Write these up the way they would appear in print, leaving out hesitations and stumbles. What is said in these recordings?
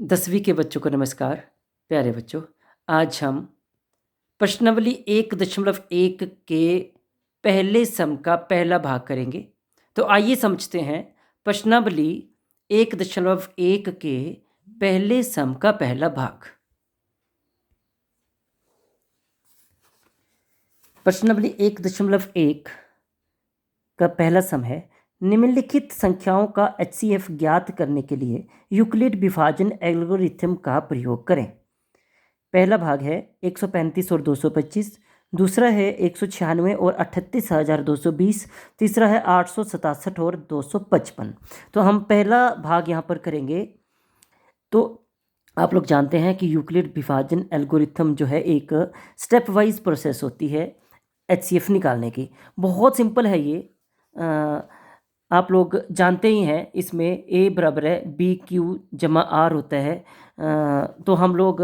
10वीं के बच्चों को नमस्कार। प्यारे बच्चों, आज हम प्रश्नावली 1.1 के पहले सम का पहला भाग करेंगे। तो आइए समझते हैं प्रश्नावली 1.1 के पहले सम का पहला भाग। प्रश्नावली 1.1 का पहला सम है, निम्नलिखित संख्याओं का HCF ज्ञात करने के लिए यूक्लिड विभाजन एल्गोरिथम का प्रयोग करें। पहला भाग है 135 और 225, दूसरा है 196 और 38,220, तीसरा है 867 और 255। तो हम पहला भाग यहाँ पर करेंगे। तो आप लोग जानते हैं कि यूक्लिड विभाजन एल्गोरिथम जो है एक स्टेप वाइज प्रोसेस होती है HCF निकालने की। बहुत सिंपल है ये। आप लोग जानते ही हैं, इसमें A बराबर है BQ जमा R होता है। तो हम लोग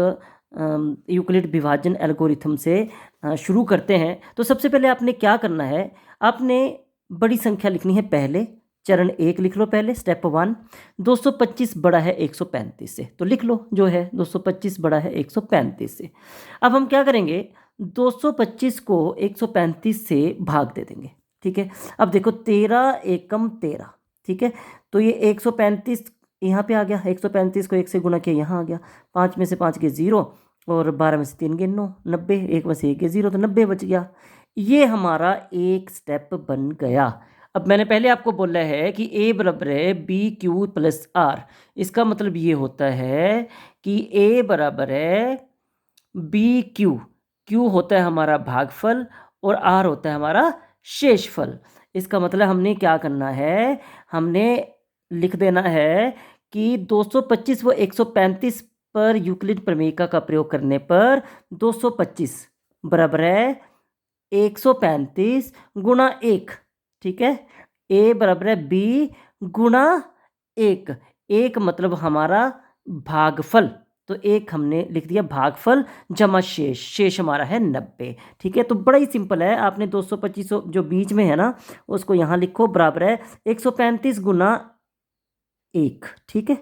यूक्लिड विभाजन एल्गोरिथम से शुरू करते हैं। तो सबसे पहले आपने क्या करना है, आपने बड़ी संख्या लिखनी है पहले। चरण 1 लिख लो पहले, स्टेप 1। 225 बड़ा है 135 से, तो लिख लो जो है 225 बड़ा है 135 से। अब हम क्या करेंगे, 225 को 135 से भाग दे देंगे। ठीक है, अब देखो 13 एकम 13। ठीक है, तो ये 135 यहाँ पे आ गया, 135 को 1 से गुना किया यहाँ आ गया। 5 में से 5 के 0 और 12 में से 3 के 9, 90। 1 में से 1 के 0, तो 90 बच गया। ये हमारा एक स्टेप बन गया। अब मैंने पहले आपको बोला है कि A बराबर है BQ प्लस R। इसका मतलब ये होता है कि A बराबर है BQ। Q होता है हमारा भागफल और R होता है हमारा शेषफल। इसका मतलब हमने क्या करना है, हमने लिख देना है कि 225 व 135 पर यूक्लिड प्रमेयिका का प्रयोग करने पर 225 बराबर है 135 गुणा 1। ठीक है, A बराबर है B गुणा 1। 1 मतलब हमारा भागफल, तो 1 हमने लिख दिया भागफल जमा शेष। शेष हमारा है 90। ठीक है, तो बड़ा ही सिंपल है। आपने 225 जो बीच में है ना, उसको यहाँ लिखो, बराबर है 135 गुना 1। ठीक है,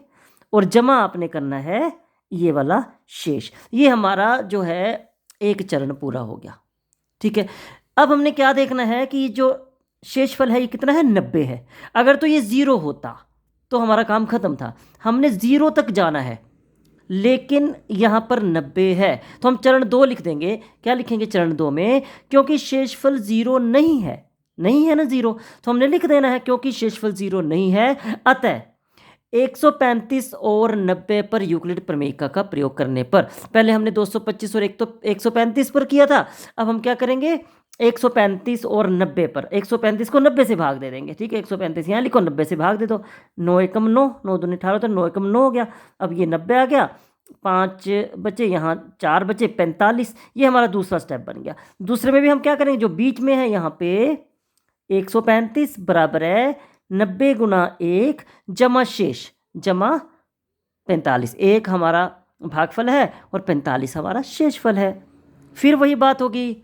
और जमा आपने करना है ये वाला शेष। ये हमारा जो है एक चरण पूरा हो गया। ठीक है, अब हमने क्या देखना है कि जो शेषफल है ये कितना है, 90 है। अगर तो ये 0 होता तो हमारा काम खत्म था। हमने 0 तक जाना है, लेकिन यहाँ पर 90 है, तो हम चरण 2 लिख देंगे। क्या लिखेंगे चरण 2 में, क्योंकि शेषफल 0 नहीं है, नहीं है ना 0, तो हमने लिख देना है क्योंकि शेषफल 0 नहीं है, अतः 135 और 90 पर यूक्लिड प्रमेयिका का प्रयोग करने पर, पहले हमने 225 और 135 पर किया था, अब हम क्या करेंगे 135 और 90 पर। 135 को 90 से भाग दे देंगे। ठीक है, 135 यहाँ लिखो, 90 से भाग दे दो। 9 एकम 9, 9 दूनी 18, तो 9 एकम 9 हो गया। अब ये 90 आ गया, 5 बचे, यहाँ 4 बचे, 45। ये हमारा दूसरा स्टेप बन गया। दूसरे में भी हम क्या करेंगे, जो बीच में है यहाँ पे 135 बराबर है 90 गुना 1 जमा शेष जमा 45। 1 हमारा भागफल है और 45 हमारा शेषफल है। फिर वही बात होगी,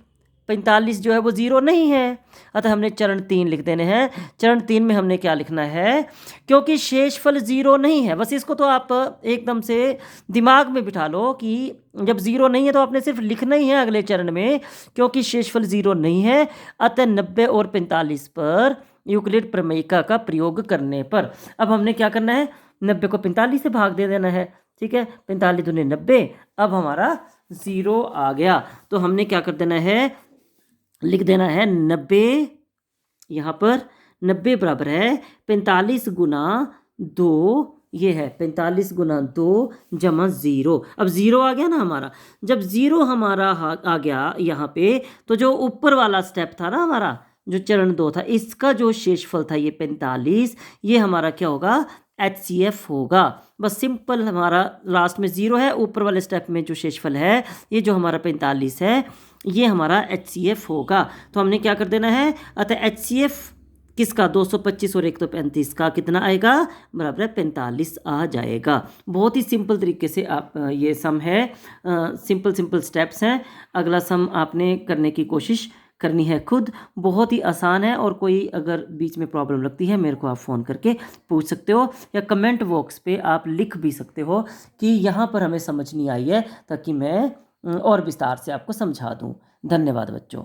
45 जो है वो 0 नहीं है, अतः हमने चरण 3 लिख देने हैं। चरण 3 में हमने क्या लिखना है, क्योंकि शेषफल 0 नहीं है, बस इसको तो आप एकदम से दिमाग में बिठा लो कि जब 0 नहीं है तो आपने सिर्फ लिखना ही है अगले चरण में, क्योंकि शेषफल 0 नहीं है, अतः 90 और 45 पर यूक्लिड प्रमेयिका का प्रयोग करने पर। अब हमने क्या करना है, 90 को 45 से भाग दे देना है। ठीक है, 45 दूनी 90, अब हमारा 0 आ गया। तो हमने क्या कर देना है, लिख देना है 90, यहाँ पर 90 बराबर है 45 गुना 2, ये है 45 गुना 2 जमा 0। अब 0 आ गया ना हमारा। जब 0 हमारा आ गया यहाँ पे, तो जो ऊपर वाला स्टेप था ना हमारा, जो चरण 2 था, इसका जो शेषफल था ये 45, ये हमारा क्या होगा, HCF होगा। बस सिंपल, हमारा लास्ट में 0 है, ऊपर वाले स्टेप में जो शेषफल है ये जो हमारा 45 है, ये हमारा HCF होगा। तो हमने क्या कर देना है, अतः HCF किसका, 225 और 135 का कितना आएगा, बराबर है 45 आ जाएगा। बहुत ही सिंपल तरीके से आप ये सम है, सिंपल स्टेप्स हैं। अगला सम आपने करने की कोशिश करनी है खुद, बहुत ही आसान है। और कोई अगर बीच में प्रॉब्लम लगती है मेरे को आप फ़ोन करके पूछ सकते हो, या कमेंट बॉक्स पे आप लिख भी सकते हो कि यहाँ पर हमें समझ नहीं आई है, ताकि मैं और विस्तार से आपको समझा दूँ। धन्यवाद बच्चों।